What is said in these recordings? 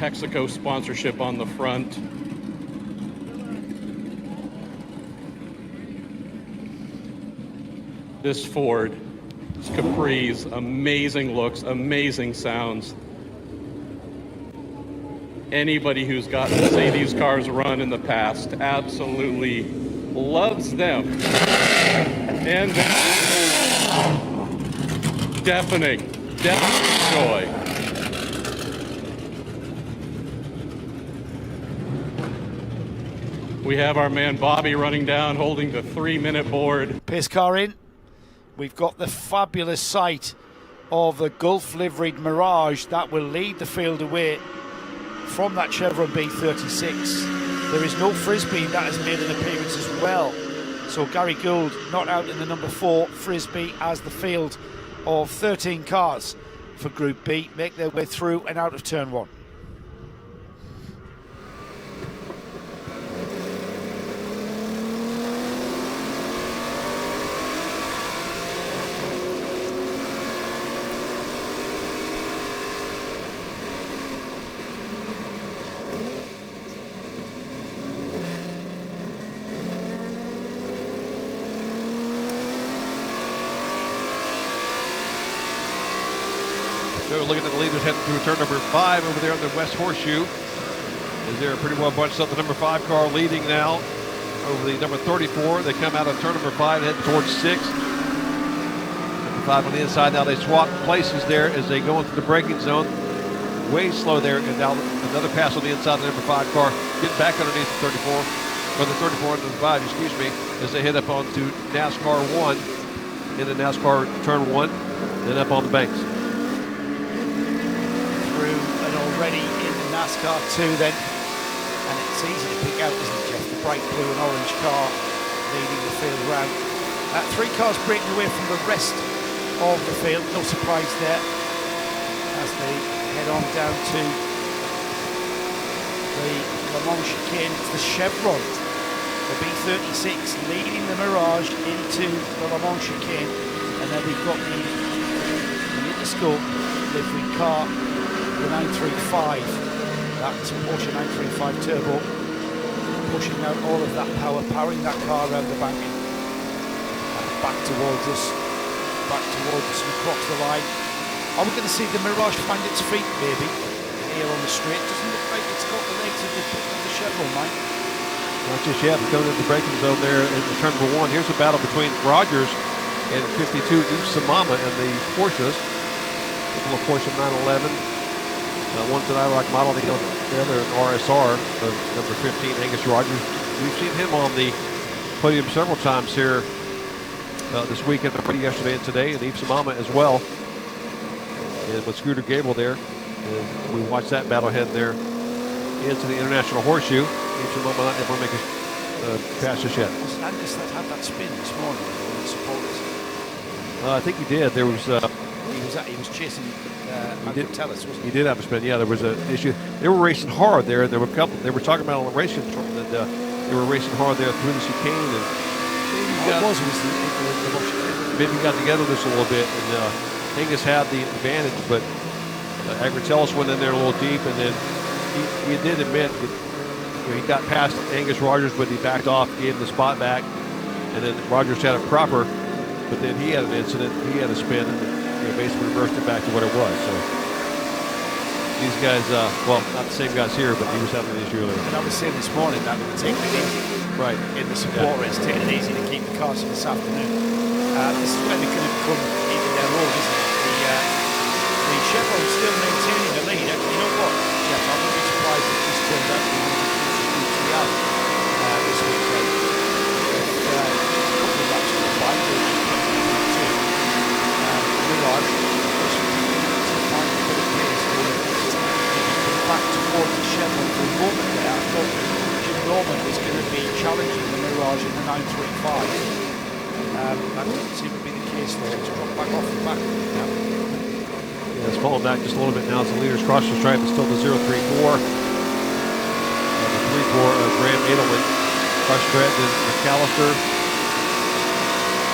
Texaco sponsorship on the front. This Ford, this Capri's, amazing looks, amazing sounds. Anybody who's gotten to see these cars run in the past absolutely loves them. And deafening joy. We have our man Bobby running down, holding the 3-minute board. Pace car in. We've got the fabulous sight of the Gulf liveried Mirage that will lead the field away from that Chevron B36. There is no Frisbee that has made an appearance as well. So Gary Gould not out in the number 4 Frisbee as the field of 13 cars for Group B make their way through and out of turn 1. So looking at the leaders heading through turn number 5 over there on the West Horseshoe. Is there pretty well bunched up the number 5 car leading now over the number 34. They come out of turn number 5 heading towards 6. Number 5 on the inside. Now they swap places there as they go into the braking zone. Way slow there, and now another pass on the inside of the number 5 car. Getting back underneath the 34, or the 34 under the 5, excuse me, as they head up onto NASCAR 1 into NASCAR turn 1, then up on the banks. And already in the NASCAR 2 then, and it's easy to pick out, isn't it, Jeff? The bright blue and orange car leading the field round. 3 cars breaking away from the rest of the field, no surprise there, as they head on down to the Le Mans chicane. It's the Chevron, the B36, leading the Mirage into the Le Mans chicane, and then we've got the Interscope livery car, the 935, that Porsche 935 Turbo, pushing out all of that power, powering that car around the bank, back towards us and across the line. Are we going to see the Mirage find its feet maybe here on the straight? Doesn't look like it's got the legs of the Chevron, Mike. Not just yet, but going into the braking zone there in the turn number 1. Here's a battle between Rogers and 52 Yves Samama and the Porsches. A Porsche 911. Ones that I like modeled the other RSR, number 15, Angus Rogers. We've seen him on the podium several times here this weekend, yesterday and today, and Yves Samama as well. And with Scooter Gable there, and we watched that battle head there into the International Horseshoe. Yves Samama not able to make a pass just yet. Was Angus that had that spin this morning with the supporters? I think he did. There was. He was chasing. He did tell us, wasn't he? He did have a spin. Yeah, there was an issue. They were racing hard there. There were a couple. They were talking about on the race control that they were racing hard there through the chicane, and maybe got together this a little bit. And Angus had the advantage, but Agratellis went in there a little deep, and then he did admit that he got past Angus Rogers, but he backed off, gave him the spot back, and then Rogers had it proper, but then he had an incident. He had a spin, and basically reversed it back to what it was. So these guys, well, not the same guys here, but he was having an issue earlier. And I was saying this morning that we're taking it easy. Right. In the support race, taking it easy to keep the cars for this afternoon. This is when they're going to become even their own, isn't it? The Chevron still maintaining the lead. You know what, Jeff, I wouldn't be surprised if this turns out to be one of the closest we have this weekend. A couple of laps to the bike, Mirage, back towards the Chevron for a moment there. I thought Jim Norman was going to be challenging the Mirage in the 935. That doesn't seem to be the case though. It's dropped back off the back now. Yeah, it's falling back just a little bit now as the leaders cross the stripe. It's still the 034. The 34 of Graham Edelman. Crush Brett and McAllister.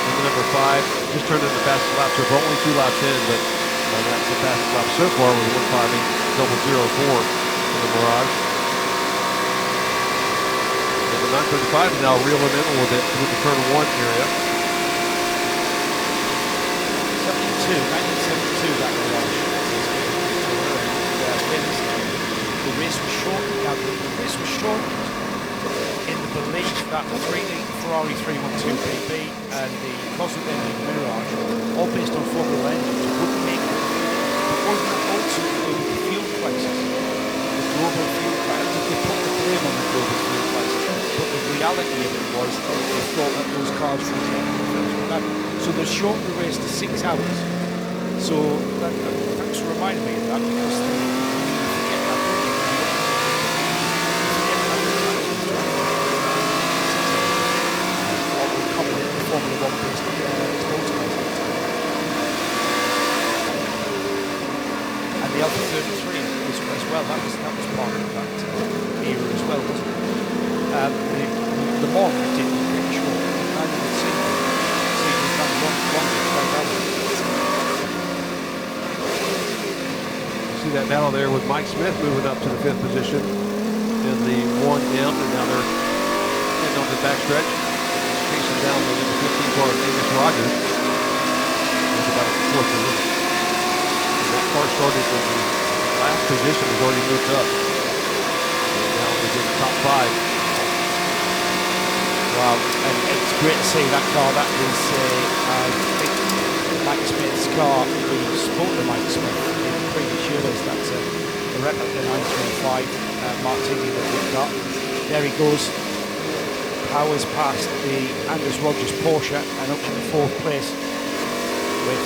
And the number 5 just turned in the fastest lap, so we're only 2 laps in, but that's the fastest lap so far with 158.004. for the Mirage. And the 935 is now reeling in a little bit with the turn 1 area. 1972, that Mirage. The race was shortened. Now, the race was shortened in the belief that the Ferrari 312 PB and the Cosworth engine Mirage, all based on Formula engines, wouldn't make it. But wasn't it ultimately the fuel prices, the global fuel prices? They put the blame on the global fuel prices, but the reality of it was they thought that those cars would take it. So they shortened the race to 6 hours. So thanks for reminding me of that, because Formula 1 based sports cars. And the Alpha 33 as well, that was part of that era as well, wasn't it? The Mans did pretty short, neither did Seymour. Seymour's done longer, 12 hours. You see that battle there with Mike Smith moving up to the 5th position in the 1M, and now they're heading on the backstretch. Chasing down the number 15 car of Amos Rogers. There's about a 4th position. And that car started in the last position, has already moved up. And now it's in the top 5. Wow, and it's great to see that car. That is, I think, Mike Smith's car. We spoke to Mike Smith in the previous years. That's a replica 935 Martini that we've got. There he goes. Powers past the Angus Rogers Porsche and up to the 4th place with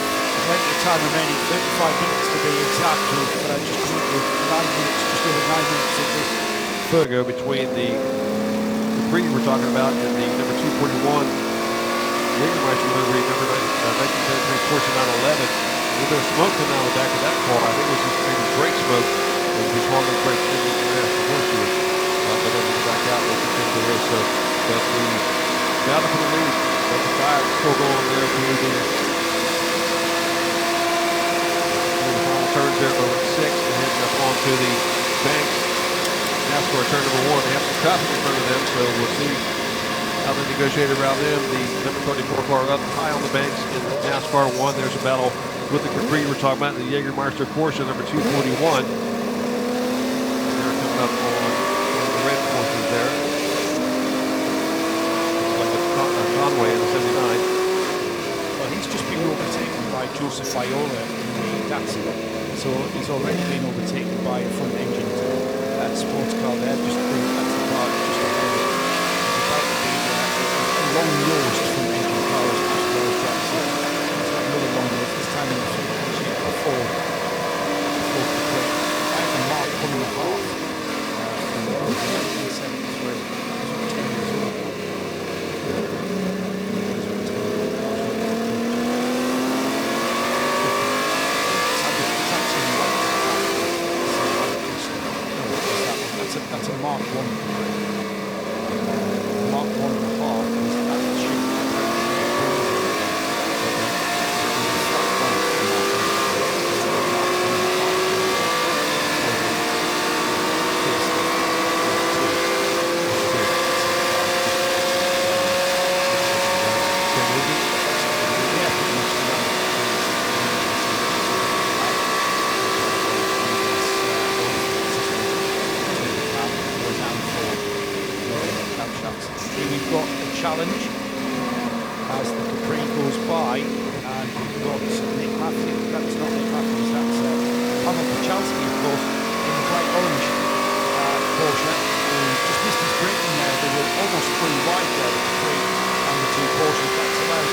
plenty of time remaining, 35 minutes to be exact, with just over 9 minutes of this. Further between the Capri we're talking about and the number 241 Jägermeister livery, number 1973 Porsche 911. A little bit of smoke coming out of the back of that car. I think it was just maybe brake smoke. It was hard to brake in the horseshoe. But then we back out and continue the race. So but the battle for the lead, but the fire still going there through the final turns there over 6 and heading up onto the banks. NASCAR turn number 1. They have some traffic in front of them, so we'll see how they negotiate around them. The number 34 car up high on the banks in NASCAR 1. There's a battle with the Capri we're talking about, the Jägermeister Porsche number 241. And they're coming up on the red Porsches there. Conway in the 79. Well, he's just been overtaken by Joseph Viola in the Datsun. So he's already been overtaken by a front engine sports car there. That's the car just ahead. It's about to be a long nosed front engine car as well as Jackson. It's got another long nose, this time in the before the break. I have a Mark 1.5 from 1973. That's a Mark 1. Mark 1.5 is that shape. We've got a challenge as the Capri goes by, and we've got Nick Matthews. That's not Nick Matthews, that's Pavel Pachalski, of course, in the bright orange Porsche, who just missed his braking there. They were almost fully wide there, the Capri and the 2 Porsches. That's allowed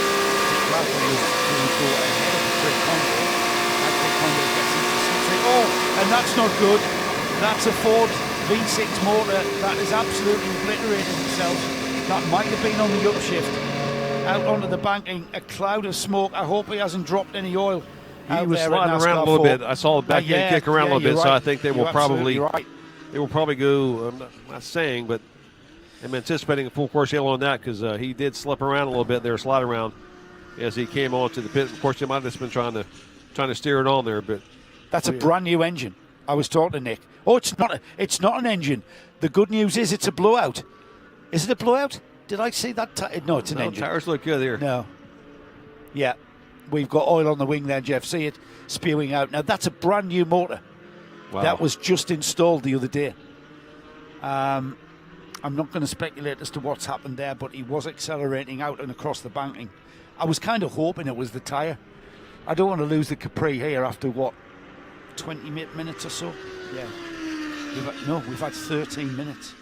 Nick Matthews to go ahead of the Craig Conway, and Craig Conway gets into the 6. Oh, and that's not good. That's a Ford V6 motor that is absolutely obliterated itself. That might have been on the upshift out onto the banking, a cloud of smoke. I hope he hasn't dropped any oil. He was sliding around a little bit. I saw the back end kick around a little bit, so I think they will probably go. I'm not saying, but I'm anticipating a full course yellow on that because he did slip around a little bit there, slide around as he came onto the pit. Of course, he might have just been trying to steer it on there, but that's a brand new engine. I was talking to Nick. Oh, it's not an engine. The good news is it's a blowout. Is it a blowout? Did I see that? No, it's an engine. Tires look good here. No. Yeah. We've got oil on the wing there, Jeff. See it spewing out. Now, that's a brand new motor. Wow. That was just installed the other day. I'm not going to speculate as to what's happened there, but he was accelerating out and across the banking. I was kind of hoping it was the tyre. I don't want to lose the Capri here after, 20 minutes or so? Yeah. We've had 13 minutes.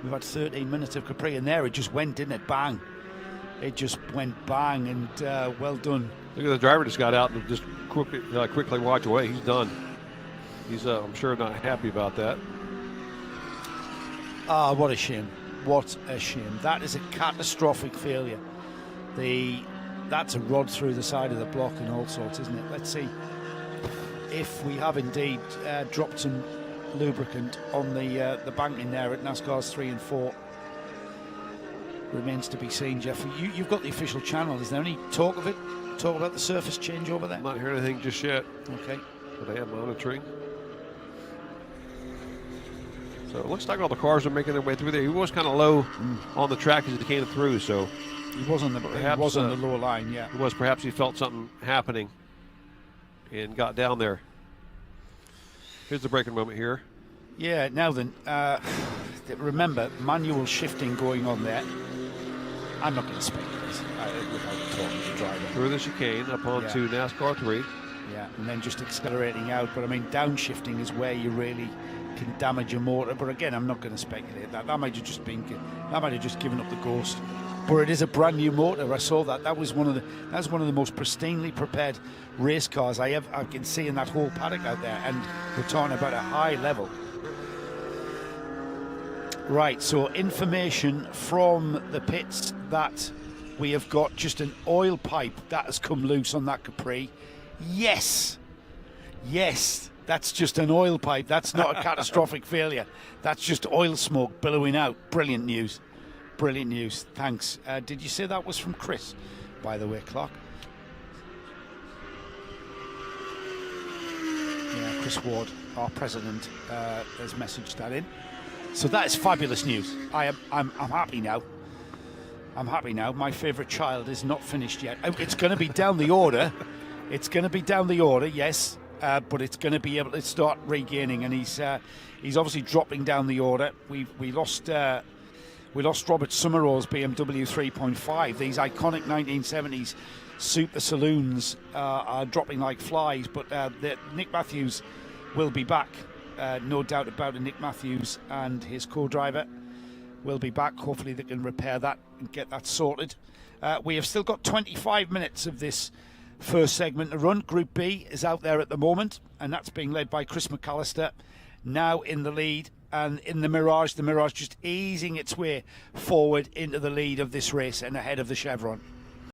We've had 13 minutes of Capri, and there it just went, didn't it? Bang. It just went bang, and well done. Look at the driver just got out and just quickly walked away. He's done. He's, I'm sure, not happy about that. Ah, what a shame. What a shame. That is a catastrophic failure. That's a rod through the side of the block and all sorts, isn't it? Let's see if we have indeed dropped some lubricant on the banking there at NASCAR's 3 and 4. Remains to be seen, Jeff. You've got the official channel. Is there any talk of it? Talk about the surface change over there? I'm not hearing anything just yet. Okay. But I am monitoring. So it looks like all the cars are making their way through there. He was kind of low on the track as he came through, so he was on the lower line, yeah. It was, perhaps he felt something happening and got down there. Here's the braking moment here. Yeah, now then, remember, manual shifting going on there. I'm not going to speculate without talking to the driver. Through the chicane up onto NASCAR 3. Yeah, and then just accelerating out. But I mean, downshifting is where you really can damage your motor. But again, I'm not going to speculate that. That might have just given up the ghost. But it is a brand new motor. I saw that. That was one of the most pristinely prepared race cars I can see in that whole paddock out there. And we're talking about a high level. Right, so information from the pits that we have got just an oil pipe that has come loose on that Capri. Yes, that's just an oil pipe. That's not a catastrophic failure. That's just oil smoke billowing out. Brilliant news. Brilliant news. Thanks. Did you say that was from Chris, by the way, Clark? Yeah, Chris Ward, our president, has messaged that in. So that is fabulous news. I'm happy now. I'm happy now. My favourite child is not finished yet. It's going to be down the order. It's going to be down the order, yes, but it's going to be able to start regaining, and he's obviously dropping down the order. We lost Robert Summerall's BMW 3.5. These iconic 1970s super saloons are dropping like flies, but Nick Matthews will be back. No doubt about it. Nick Matthews and his co-driver will be back. Hopefully they can repair that and get that sorted. We have still got 25 minutes of this first segment to run. Group B is out there at the moment, and that's being led by Chris McAllister, now in the lead. And in the Mirage just easing its way forward into the lead of this race and ahead of the Chevron.